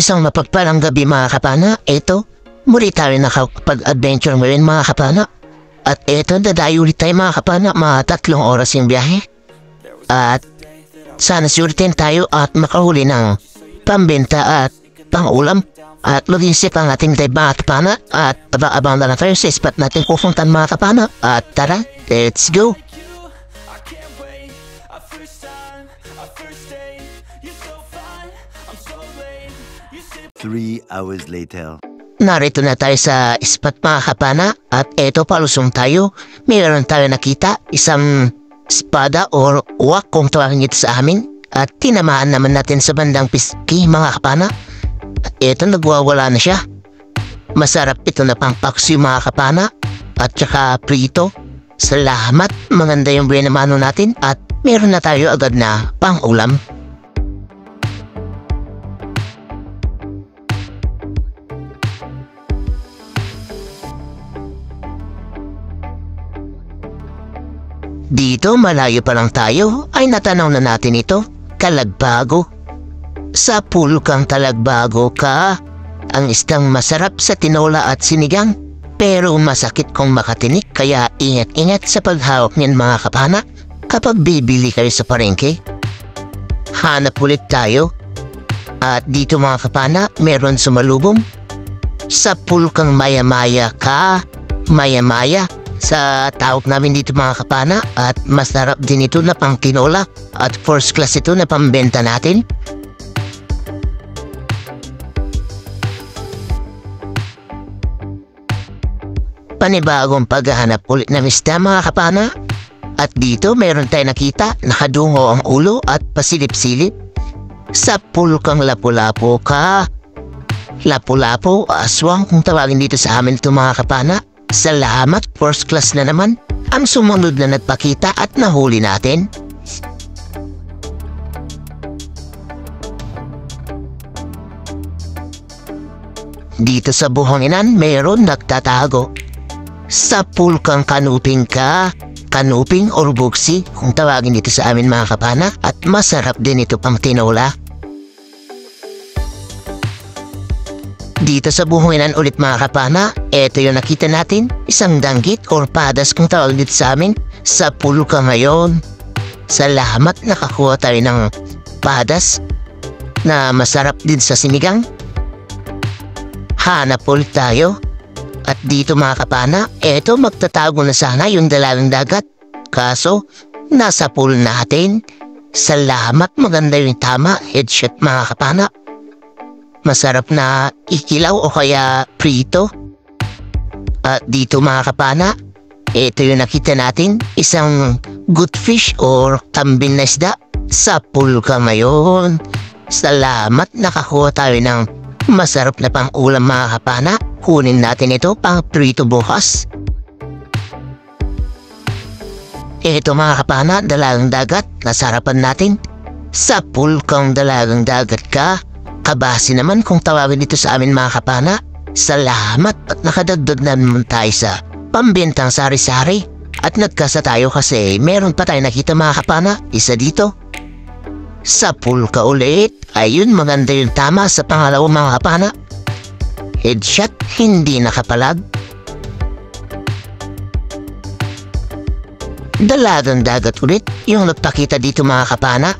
Isang mapagpalang gabi mga kapana. Ito, muli tayo nakapag-adventure ngayon mga kapana. At ito, dadayo ulit tayo mga kapana, mga 3 oras yung biyahe. At sana suritin tayo at makahuli ng pambenta at pangulam. At mag-isip ang ating day mga kapana. At abang na tayo sa spot natin pupuntan mga kapana. At tara, let's go! 3 hours later. Narito na tayo sa spot mga kapana at eto palusong tayo. Mayroon tayo nakita isang espada or uwak kung tawagin ito sa amin. At tinamaan naman natin sa bandang piski mga kapana. At eto nagwawala na siya. Masarap ito na pangpaksi mga kapana. At saka prito. Salamat, maganda yung buenamano natin. At meron na tayo agad na pangulam. Dito malayo pa lang tayo ay natanaw na natin ito, Talagbago. Sa pulkang Talagbago ka, ang isdang masarap sa tinola at sinigang, pero masakit kung makatinik kaya ingat-ingat sa paghawak niyan mga kapana kapag bibili kayo sa palengke. Hanap ulit tayo at dito mga kapana meron sumalubong. Sa pulkang Maya-Maya ka, Maya-Maya. Sa tawag namin dito mga kapana at masarap din ito na pang tinola at first class ito na pambenta natin. Panibagong paghahanap ulit na mista mga kapana at dito meron tayo nakita nakadungo ang ulo at pasilip-silip. Sa pulkang Lapu-Lapu ka, Lapu-Lapu, aswang kung tawagin dito sa amin ito mga kapana. Salamat, first class na naman ang sumunod na nagpakita at nahuli natin. Dito sa buhanginan, mayroon nagtatago. Sa pulkang Kanuping ka, Kanuping or Buksi, kung tawagin dito sa amin mga kapana, at masarap din ito pang tinola. Dito sa buhanginan ulit mga kapana, eto yung nakita natin, isang danggit or padas kung tawag dito sa amin, sa pulka ngayon. Salamat, nakakuha tayo ng padas na masarap din sa sinigang. Hanap ulit tayo. At dito mga kapana, eto magtatago na sana yung dalagang dagat. Kaso, nasa pool natin. Salamat, maganda yung tama, headshot mga kapana. Masarap na ikilaw o kaya prito. At dito mga kapana, ito yung nakita natin, isang good fish or kambing na isda sa pulka ngayon. Salamat, nakakuha tayo ng masarap na pang ulam mga kapana. Kunin natin ito pang prito bukas. Ito mga kapana, dalagang dagat, nasarapan natin. Sa pulkang dalagang dagat ka, Kabasi naman kung tawagin dito sa amin mga kapana. Salamat at nakadagdag na naman tayo sa pambentang sari-sari. At nagkasa tayo kasi meron pa tayo nakita mga kapana, isa dito. Sa pulka ulit, ayun maganda yung tama sa pangalawang mga kapana. Headshot, hindi nakapalag. Dalagang dagat ulit, yung nagpakita dito mga kapana.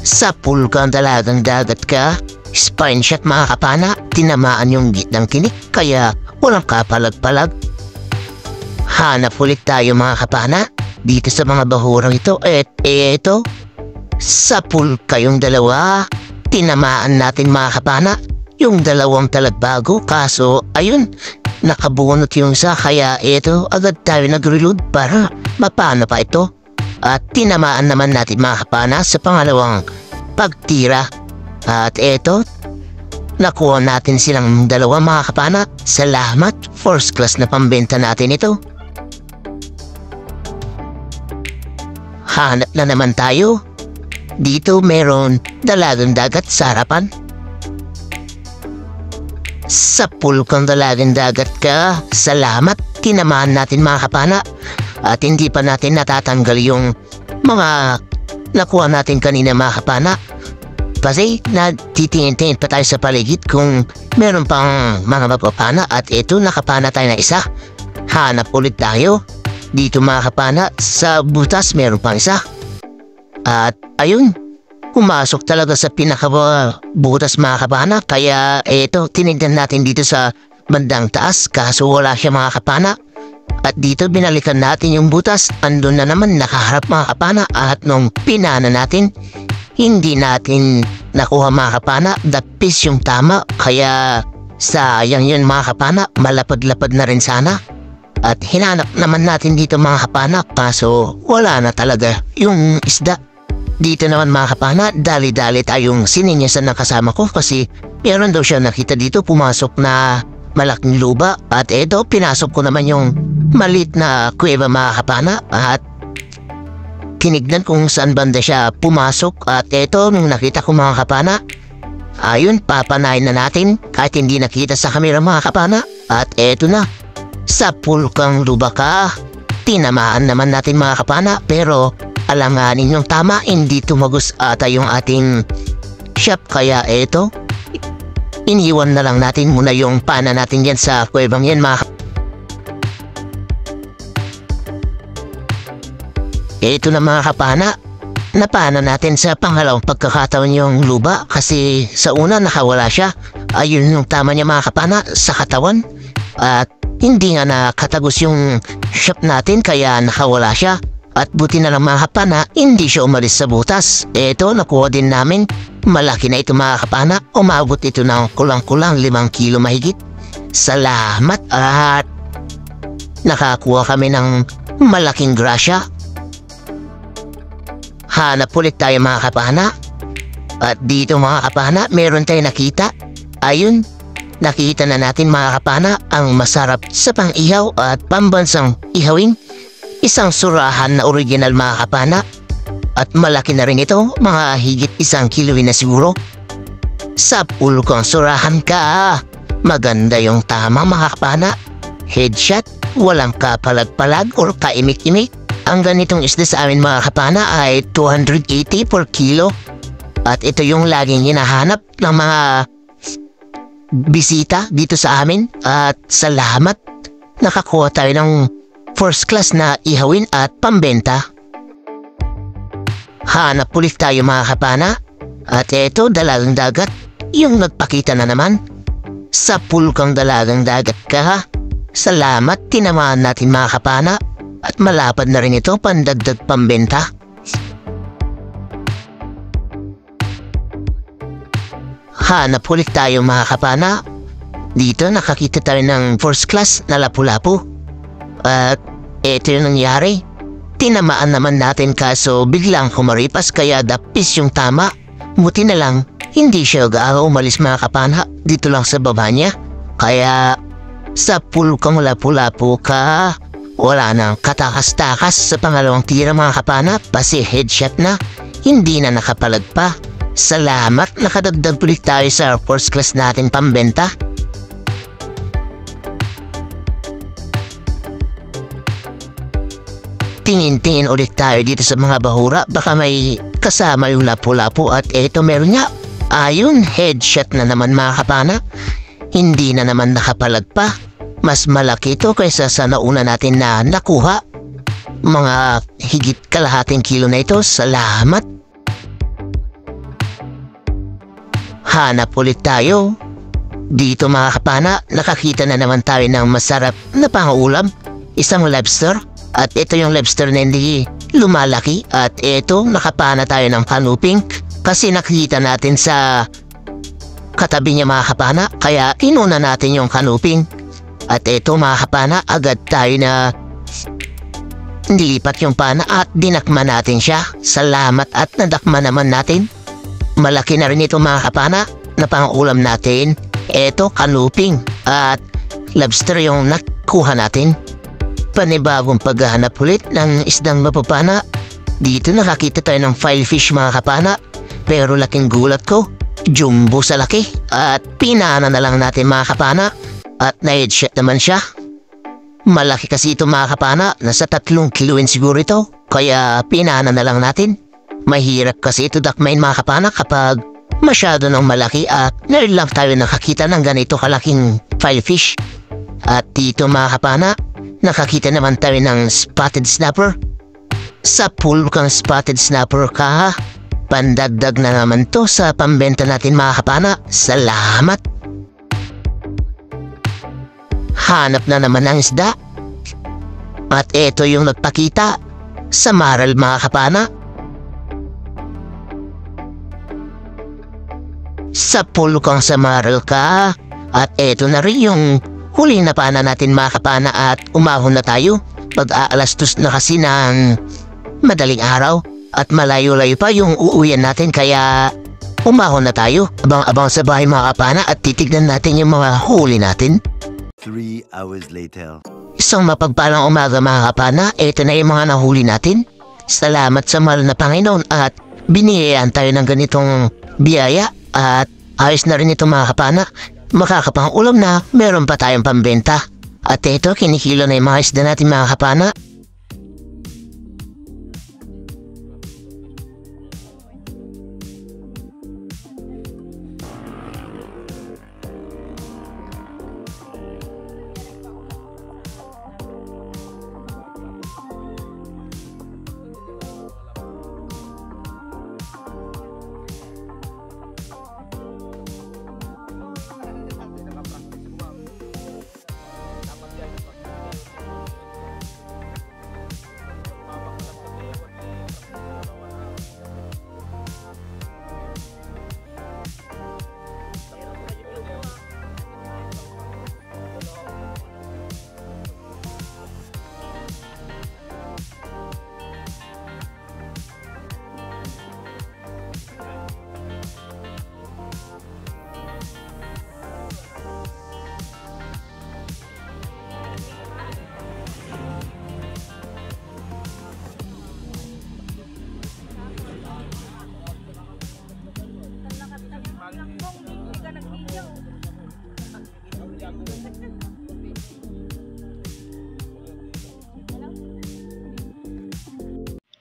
Sa pulkang dalagang dagat ka, spine shot mga kapana, tinamaan yung gitnang tinik kaya walang kapalag-palag. Hanap ulit tayo mga kapana dito sa mga bahurang ito at eto. Sa pulka yung dalawa, tinamaan natin mga kapana yung dalawang talagbago kaso ayun, nakabunot yung isa kaya eto agad tayo nag-reload para mapano pa ito. At tinamaan naman natin mga kapana sa pangalawang pagtira. At eto, nakuha natin silang dalawa mga kapana. Salamat, first class na pambenta natin ito. Hanap na naman tayo. Dito meron dalagang dagat sa harapan. Sa pulkang dalagang dagat ka, salamat, tinamaan natin mga kapana. At hindi pa natin natatanggal yung mga nakuha natin kanina mga kapana. Kasi titingin-tingin pa tayo sa paligid kung meron pang mga mapapana at ito nakapana tayo na isa. Hanap ulit tayo. Dito mga kapana, sa butas meron pang isa. At ayun, pumasok talaga sa pinakabutas mga kapana. Kaya ito, tinignan natin dito sa bandang taas kaso wala siya mga kapana. At dito binalikan natin yung butas. Andun na naman nakaharap mga kapana. At nung pinana natin, hindi natin nakuha mga kapana. Dapis yung tama. Kaya sayang yun mga kapana. Malapad-lapad na rin sana. At hinanap naman natin dito mga kapana. Kaso wala na talaga yung isda. Dito naman mga kapana, dali-dali tayong sininyasan ng kasama ko. Kasi meron daw siya nakita dito pumasok na malaking luba. At eto, pinasok ko naman yung maliit na kuweba mga kapana. At tinignan kung saan banda siya pumasok. At eto, nung nakita ko mga kapana, ayun, papanayin na natin kahit hindi nakita sa kamera mga kapana. At eto na, sa pulkang luba ka. Tinamaan naman natin mga kapana. Pero alanganin yung tama, hindi tumagos ata yung ating shop. Kaya eto, iniwan na lang natin muna yung pana natin yan sa kuwebang yan mga kapana. Ito na mga kapana, napana natin sa pangalawang pagkakataon yung luba kasi sa una nakawala siya. Ayun yung tama niya mga kapana sa katawan. At hindi nga nakatagos yung shop natin kaya nakawala siya. At buti na lang mga kapana, hindi siya umalis sa butas. Ito, nakuha din namin. Malaki na ito mga kapana. Umabot ito ng kulang-kulang 5 kilo mahigit. Salamat at nakakuha kami ng malaking grasya. Hanap ulit tayo mga kapana. At dito mga kapana, meron tayo nakita. Ayun, nakita na natin mga kapana ang masarap sa pang-ihaw at pambansang ihawin. Isang surahan na original mga kapana. At malaki na rin ito, mga higit 1 kilo na siguro. Sa pulkong surahan ka. Maganda yung tama mga kapana. Headshot, walang kapalag-palag or kaimik-imik. Ang ganitong isda sa amin mga kapana ay 280 per kilo. At ito yung laging hinahanap ng mga bisita dito sa amin. At salamat, nakakuha tayo ng first class na ihawin at pambenta. Hanap ulit tayo mga kapana. At ito, dalagang dagat. Yung nagpakita na naman. Sa pulkang dalagang dagat ka. Salamat, tinamaan natin mga kapana. At malapad na rin ito, pandagdag pambenta. Hanap ulit tayo mga kapana. Dito nakakita tayo ng first class na lapu-lapu. At eto yung nangyari. Tinamaan naman natin kaso biglang kumaripas kaya dapis yung tama. Buti na lang, hindi siya umalis mga kapana. Dito lang sa baba niya. Kaya sa pulkang lapu-lapu ka. Wala nang katakas-takas sa pangalawang tira mga kapana. Pasi headshot na. Hindi na nakapalag pa. Salamat, nakadagdag ulit tayo sa first class natin pambenta. Tingin-tingin ulit tayo dito sa mga bahura. Baka may kasama yung lapu-lapu. At eto meron nga. Ayun, headshot na naman mga kapana. Hindi na naman nakapalag pa. Mas malaki ito kaysa sa nauna natin na nakuha. Mga higit kalahating kilo na ito. Salamat. Hanap ulit tayo. Dito mga kapana, nakakita na naman tayo ng masarap na pangulam. Isang lobster. At ito yung lobster na hindi lumalaki. At ito, nakapana tayo ng kanuping. Kasi nakita natin sa katabi niya mga kapana. Kaya inuna natin yung kanuping. At ito mga kapana, agad tayo na nilipat yung pana at dinakma natin siya. Salamat at nadakma naman natin. Malaki na rin ito mga kapana na pangulam natin. Ito kanuping at lobster yung nakuha natin. Panibagong paghahanap ulit ng isdang mapapana. Dito nakakita tayo ng filefish mga kapana. Pero laking gulat ko, jumbo sa laki. At pinana na lang natin mga kapana. At na-headshot naman siya. Malaki kasi ito mga kapana. Nasa 3 kiloin siguro ito. Kaya pinana na lang natin. Mahirap kasi ito dakmain mga kapana kapag masyado ng malaki at ngayon lang tayo nakakita ng ganito kalaking filefish. At dito mga kapana, nakakita naman tayo ng spotted snapper. Sa pool kang spotted snapper ka, pandagdag na naman to sa pambenta natin mga kapana. Salamat! Hanap na naman ng isda. At ito yung nagpakita sa maral mga kapana. Sa pool kang sa maral ka. At ito na rin yung huli na pana natin mga kapana at umahon na tayo. Pag-aalastos na kasi ng madaling araw at malayo-layo pa yung uuwian natin kaya umahon na tayo. Abang-abang sa bahay mga kapana at titignan natin yung mga huli natin. 3 hours later. Isang mapagpalang umaga mga kapana, ito na yung mga nahuli natin. Salamat sa mahal na Panginoon at biniyayaan tayo ng ganitong biyaya at ayos na rin ito mga kapana. Makakapang ulam na meron pa tayong pambenta. At ito, kinikilo na yung mga isda natin mga kapana.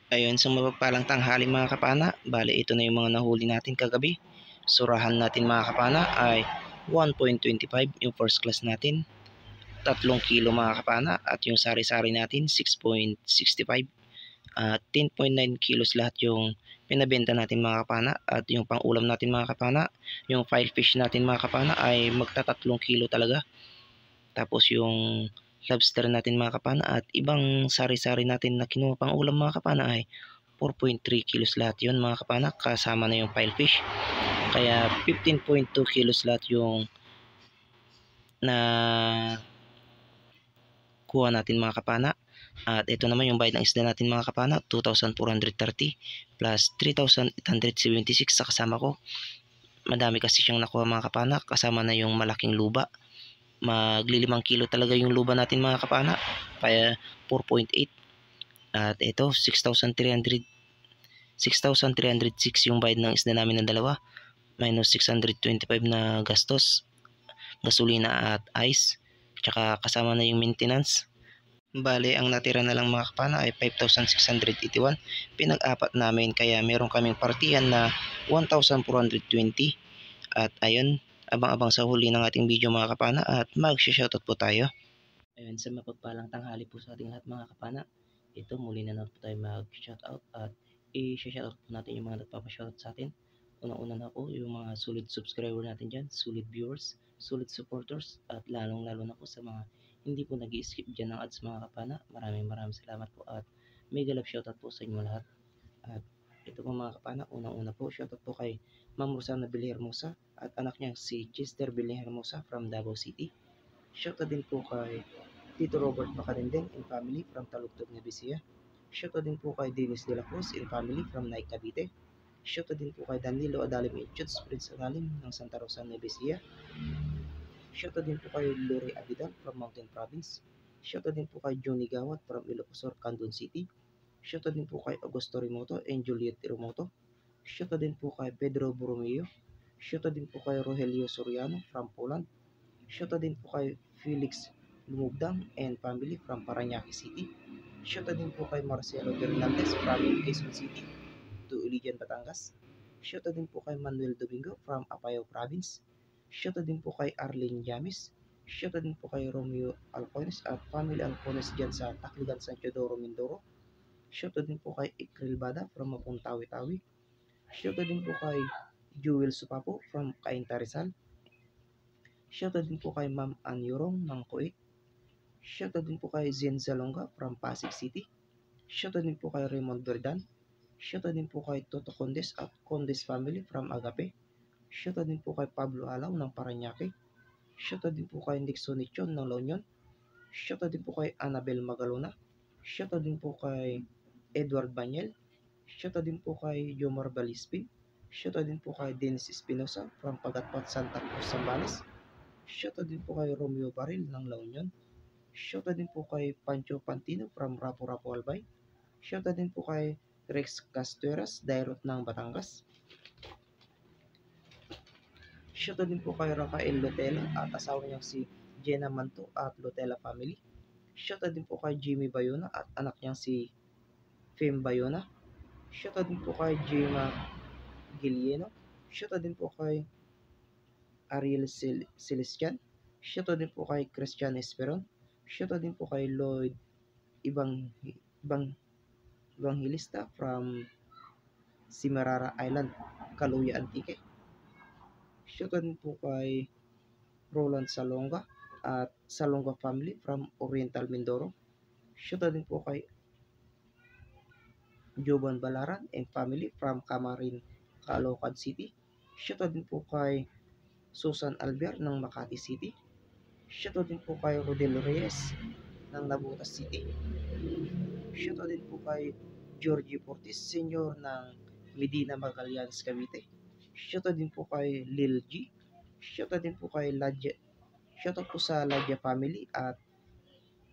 Ayun, sa mapagpalang tanghali mga kapana, bale ito na yung mga nahuli natin kagabi. Surahan natin mga kapana ay 1.25 yung first class natin, 3 kilo mga kapana, at yung sari-sari natin 6.65 at 10.9 kilos lahat yung pinabenta natin mga kapana. At yung pang-ulam natin mga kapana, yung file fish natin mga kapana ay magta 3 kilo talaga. Tapos yung lobster natin mga kapana at ibang sari-sari natin na kinuha pang ulam mga kapana ay 4.3 kilos lahat yun mga kapana, kasama na yung file fish. Kaya 15.2 kilos lahat yung na kuha natin mga kapana. At ito naman yung bayad ng isda natin mga kapana, 2,430 plus 3,876 sa kasama ko. Madami kasi siyang nakuha mga kapana, kasama na yung malaking luba. Magli 5 kilo talaga yung luba natin mga kapana, kaya 4.8. At ito 6,306 yung bayad ng isda namin ng dalawa, minus 625 na gastos, gasolina at ice, tsaka kasama na yung maintenance. Bale ang natira na lang mga kapana ay 5,681. Pinag-apat namin kaya meron kaming partihan na 1,420. At ayun, abang-abang sa huli ng ating video mga kapana at mag-shoutout po tayo. Ayun, sa mapagpalang tanghali po sa ating lahat mga kapana. Ito, muli na naman po tayo mag-shoutout at i-shoutout po natin yung mga nagpapashoutout sa atin. Unang-una na po yung mga solid subscriber natin dyan, solid viewers, solid supporters, at lalong-lalo na po sa mga hindi po nag-i-skip dyan ng ads mga kapana. Maraming salamat po at mega love shoutout po sa inyo lahat. At ito po mga kapana, unang-una po, shoutout po kay Ma'am Rosana Villarhermosa at anak niya si Chester Villarhermosa from Davao City. Shoutout din po kay Tito Robert Macarindeng and family from Talugtog, Nevesia. Shoutout din po kay Dennis De La Cruz and family from Naik, Cavite. Shoutout din po kay Danilo Adalim Ichuts, Prince Adalim ng Santa Rosa, Nevesia. Shoutout din po kay Lori Abidal from Mountain Province. Shoutout din po kay Johnny Gawat from Ilocosur, Candon City. Shoutout din po kay Augusto Remoto and Juliet Remoto. Shoutout din po kay Pedro Borromeo. Shoutout din po kay Rogelio Soriano from Poland. Shoutout din po kay Felix Lumugdang and family from Parañaque City. Shoutout din po kay Marcelo Fernandez from Quezon City to Iligan, Batangas. Shoutout din po kay Manuel Domingo from Apayao Province. Shoutout din po kay Arlene Yamis. Shoutout din po kay Romeo Alcones at family Alcones dyan sa Tacloban, San Teodoro, Mindoro. Shoutout din po kay Ikril Bada from Mapuntawi-Tawi. Shoutout din po kay Jewel Supapo from Cainta Rizal. Shoutout din po kay Ma'am Ann Yorong ng Kuwait. Shoutout din po kay Zen Zalonga from Pasig City. Shoutout din po kay Raymond Verdan. Shoutout din po kay Toto Condes at Condes family from Agape. Shoutout din po kay Pablo Alaw ng Paranaque. Shoutout din po kay Nixon Nichon ng La Union. Shoutout din po kay Annabel Magalona. Shoutout din po kay Edward Banyel. Shoutout din po kay Yomar Balispin. Shoutout din po kay Dennis Espinosa from Pagatpat, Santa Cruz, Zambales. Shoutout din po kay Romeo Baril ng La Union. Shoutout din po kay Pancho Pantino from Rapu-Rapu, Albay. Shoutout din po kay Rex Castueras, Dairot ng Batangas. Shoutout din po kay Rafael Lotela at asawa niyang si Jenna Manto at Lotela family. Shoutout din po kay Jimmy Bayona at anak niyang si Fem Bayona. Shoutout din po kay Gemma Gilieno. Shoutout din po kay Ariel Celestian. Shoutout din po kay Christian Esperon. Shoutout din po kay Lloyd Evangelista from Simarara Island, Kaluya, Antique. Shoutout din po kay Roland Salonga at Salonga family from Oriental, Mindoro. Shoutout din po kay Joban Balaran and family from Camarin, Caloocan City. Shoutout din po kay Susan Albiar ng Makati City. Shoutout din po kay Rodel Reyes ng Nabutas City. Shoutout din po kay Georgie Portis Senior ng Medina Magallanes, Cavite. Shoutout din po kay Lil G. Shoutout din po kay Ladja. Shoutout po sa Ladja family at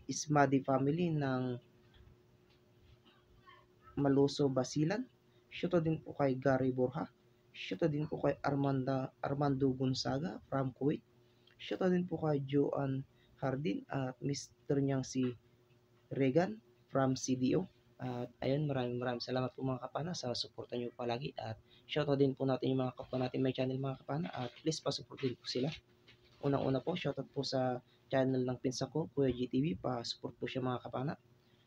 Ismadi family ng Maluso, Basilan. Shoutout din po kay Gary Borja. Shoutout din po kay Armando Gonzaga from Kuwait. Shoutout din po kay Joan Hardin at Mr. niyang si Regan from CDO. At ayun, maraming salamat po mga kapana sa suporta niyo palagi. At shoutout din po natin yung mga kapwa natin may channel mga kapana. At please pa-support din po sila. Unang-una po, shoutout po sa channel ng pinsa ko, Kuya GTV. Pa-support po siya mga kapana.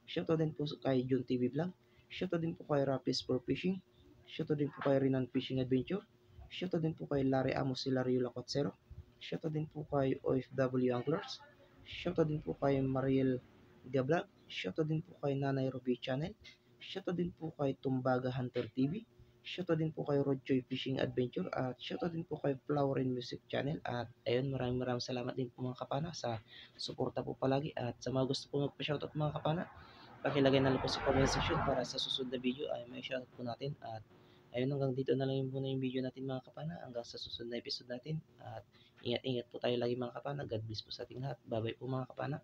Shoutout din po kay Jun TV Vlog. Shoutout din po kay Rapis for Fishing. Shoutout din po kay Rinan Fishing Adventure. Shoutout din po kay Larry Amos Hilario Lacotsero. Shoutout din po kay OFW Anglers. Shoutout din po kay Mariel Gablog. Shoutout din po kay Nanay Ruby Channel. Shoutout din po kay Tumbaga Hunter TV. Shoutout din po kay Rodjoy Fishing Adventure. At shoutout din po kay Flower and Music Channel. At ayun, maraming salamat din po mga kapana sa suporta po palagi. At sa mga gusto po magpa-shoutout mga kapana, pakilagay na lang po sa comment section para sa susunod na video ay may shoutout po natin. At ayun, hanggang dito na lang muna yung video natin mga kapana. Hanggang sa susunod na episode natin. At ingat-ingat po tayo lagi mga kapana. God bless po sa ating lahat. Bye-bye po mga kapana.